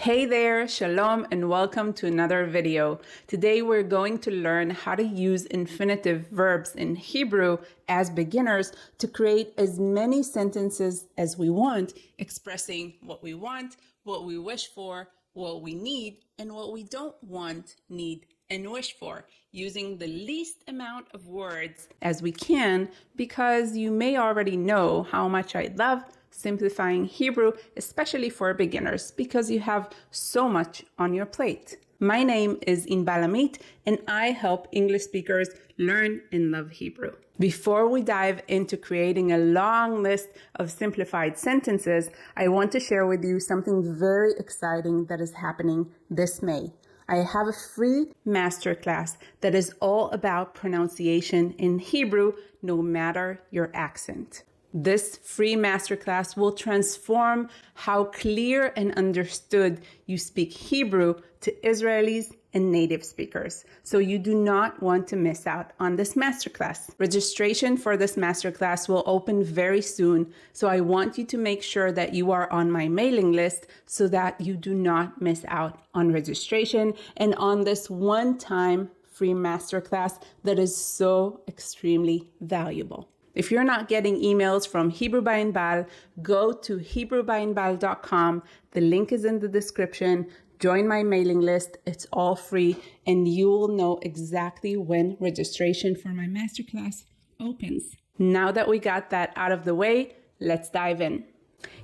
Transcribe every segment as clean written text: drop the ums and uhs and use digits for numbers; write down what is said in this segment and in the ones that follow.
Hey there, shalom, and welcome to another video. Today we're going to learn how to use infinitive verbs in Hebrew as beginners to create as many sentences as we want, expressing what we want, what we wish for, what we need, and what we don't want, need, and wish for, using the least amount of words as we can, because you may already know how much I love simplifying Hebrew, especially for beginners, because you have so much on your plate. My name is Inbal, and I help English speakers learn and love Hebrew. Before we dive into creating a long list of simplified sentences, I want to share with you something very exciting that is happening this May. I have a free masterclass that is all about pronunciation in Hebrew, no matter your accent. This free masterclass will transform how clear and understood you speak Hebrew to Israelis and native speakers. So you do not want to miss out on this masterclass. Registration for this masterclass will open very soon. So I want you to make sure that you are on my mailing list so that you do not miss out on registration and on this one-time free masterclass that is so extremely valuable. If you're not getting emails from Hebrew by Inbal, go to hebrewbyinbal.com. The link is in the description. Join my mailing list. It's all free, and you will know exactly when registration for my masterclass opens. Now that we got that out of the way, let's dive in.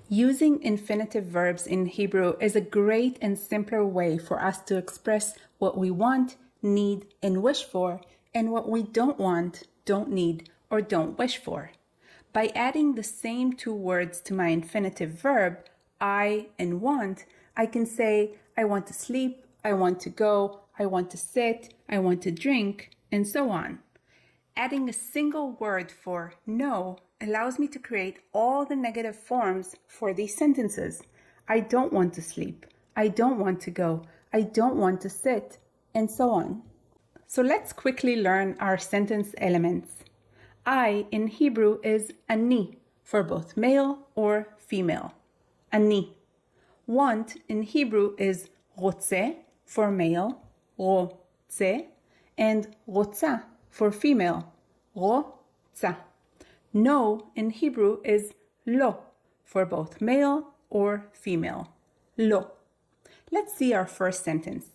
Using infinitive verbs in Hebrew is a great and simpler way for us to express what we want, need, and wish for, and what we don't want, don't need, or don't wish for. By adding the same two words to my infinitive verb, I and want, I can say, I want to sleep, I want to go, I want to sit, I want to drink, and so on. Adding a single word for no allows me to create all the negative forms for these sentences. I don't want to sleep, I don't want to go, I don't want to sit, and so on. So let's quickly learn our sentence elements. I in Hebrew is ani for both male or female. Ani. Want in Hebrew is רוצה for male, רוצה, and רוצה for female, רוצה. No in Hebrew is lo for both male or female, lo. Let's see our first sentence.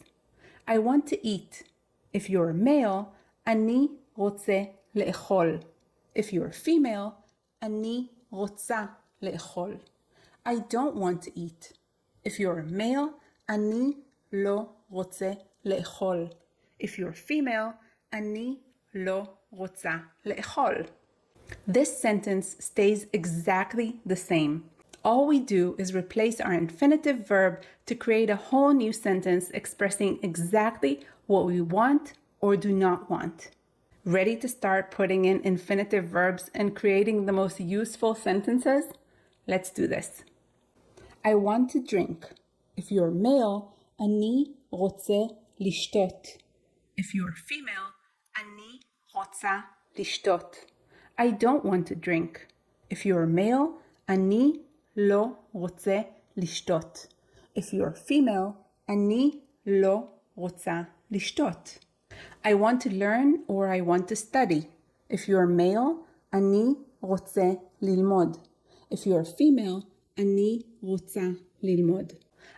I want to eat. If you're male, אני רוצה לאכול. If you're female, אני רוצה לאכול. I don't want to eat. If you're a male, אני לא רוצה לאכול. If you're female, אני לא רוצה לאכול. This sentence stays exactly the same. All we do is replace our infinitive verb to create a whole new sentence expressing exactly what we want or do not want. Ready to start putting in infinitive verbs and creating the most useful sentences? Let's do this. I want to drink. If you're male, אני רוצה לשתות. If you're female, אני רוצה לשתות. I don't want to drink. If you're male, אני לא רוצה לשתות. If you're female, אני לא רוצה לשתות. I want to learn or I want to study. If you're male, אני רוצה ללמוד. If you're female, אני רוצה ללמוד.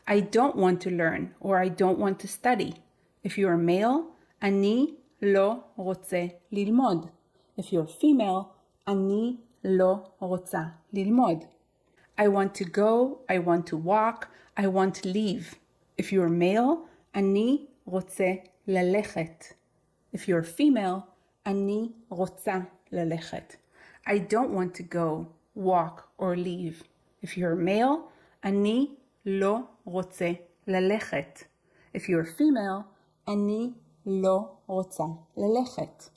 I don't want to learn or I don't want to study. If you're male, אני לא רוצה ללמוד. If you're female, אני לא רוצה ללמוד. I want to go, I want to walk, I want to leave. If you're male, אני רוצה ללכת. If you're female, אני רוצה ללכת. I don't want to go, walk, or leave. If you're male, אני לא רוצה ללכת. If you're female, אני לא רוצה ללכת.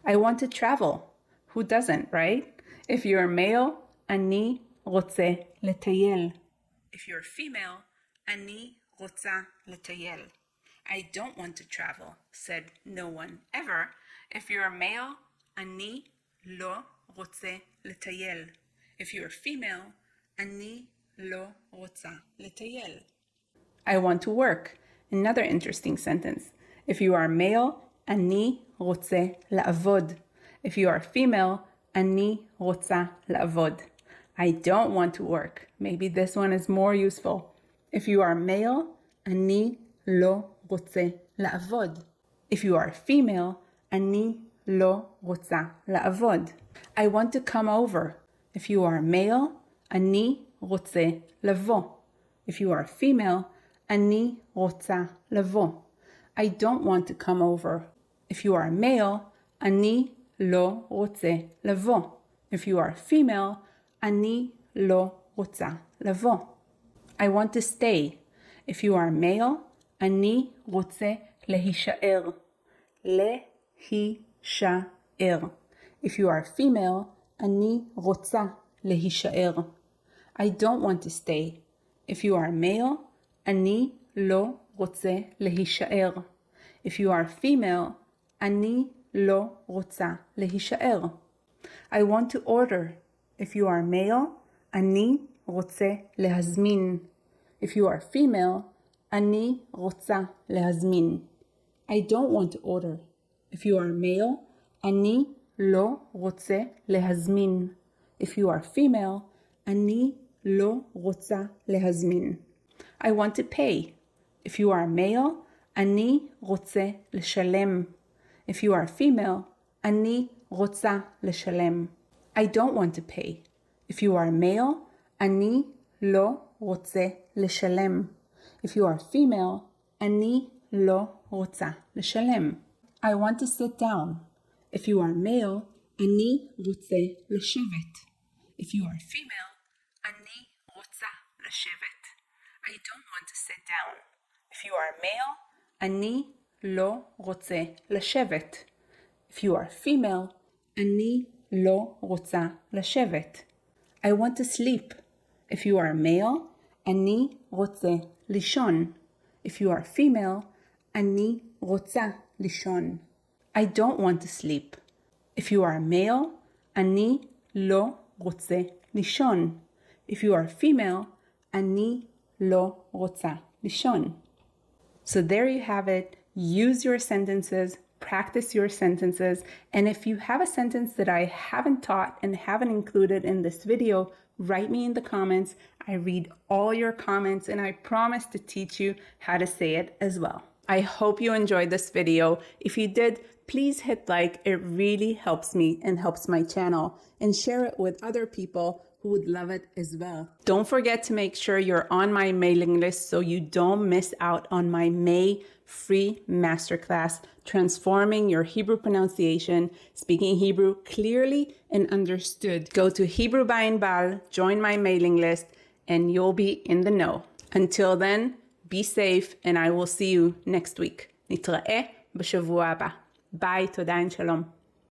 I want to travel. Who doesn't, right? If you're male, אני רוצה לטייל. If you're female, אני רוצה לטייל. I don't want to travel, said no one ever. If you're a male, אני לא רוצה לטייל. If you're female, אני לא רוצה לטייל. I want to work. Another interesting sentence. If you are male, אני רוצה לעבוד. If you are female, אני רוצה לעבוד. I don't want to work. Maybe this one is more useful. If you are male, אני לא רוצה לעבוד. If you are female, אני לא רוצה לעבוד. I want to come over. If you are male, אני רוצה לבוא. If you are female, אני רוצה לבוא. I don't want to come over. If you are male, אני לא רוצה לבוא. If you are female, אני לא רוצה לבוא. I want to stay. If you are male, אני רוצה להישאר. להישאר. If you are female, אני רוצה להישאר. I don't want to stay. If you are male, אני לא רוצה להישאר. If you are female, אני לא רוצה להישאר. I want to order. If you are male, אני רוצה להזמין. If you are female, אני רוצה להזמין. I don't want to order. If you are male, אני לא רוצה להזמין. If you are female, אני לא רוצה להזמין. I want to pay. If you are male, אני רוצה לשלם. If you are female, אני רוצה לשלם. I don't want to pay. If you are male, אני לא רוצה לשלם. If you are female, אני לא רוצה לשלם. I want to sit down. If you are male, אני רוצה לשבת. If you are female, אני רוצה לשבת. I don't want to sit down. If you are male, אני לא רוצה לשבת. If you are female, אני לא רוצה לשבת. I want to sleep. If you are male, אני רוצה לישון. If you are female, אני רוצה לישון. I don't want to sleep. If you are male, אני לא רוצה לישון. If you are female, אני לא רוצה לישון. So there you have it. Use your sentences, practice your sentences, and if you have a sentence that I haven't taught and haven't included in this video, write me in the comments. I read all your comments and I promise to teach you how to say it as well. I hope you enjoyed this video. If you did, please hit like. It really helps me and helps my channel, and share it with other people who would love it as well. Don't forget to make sure you're on my mailing list so you don't miss out on my May free masterclass, Transforming Your Hebrew Pronunciation, Speaking Hebrew Clearly and Understood. Go to Hebrew by Inbal, join my mailing list, and you'll be in the know. Until then, be safe, and I will see you next week. נתראה בשבוע הבא. ביי, תודה and shalom.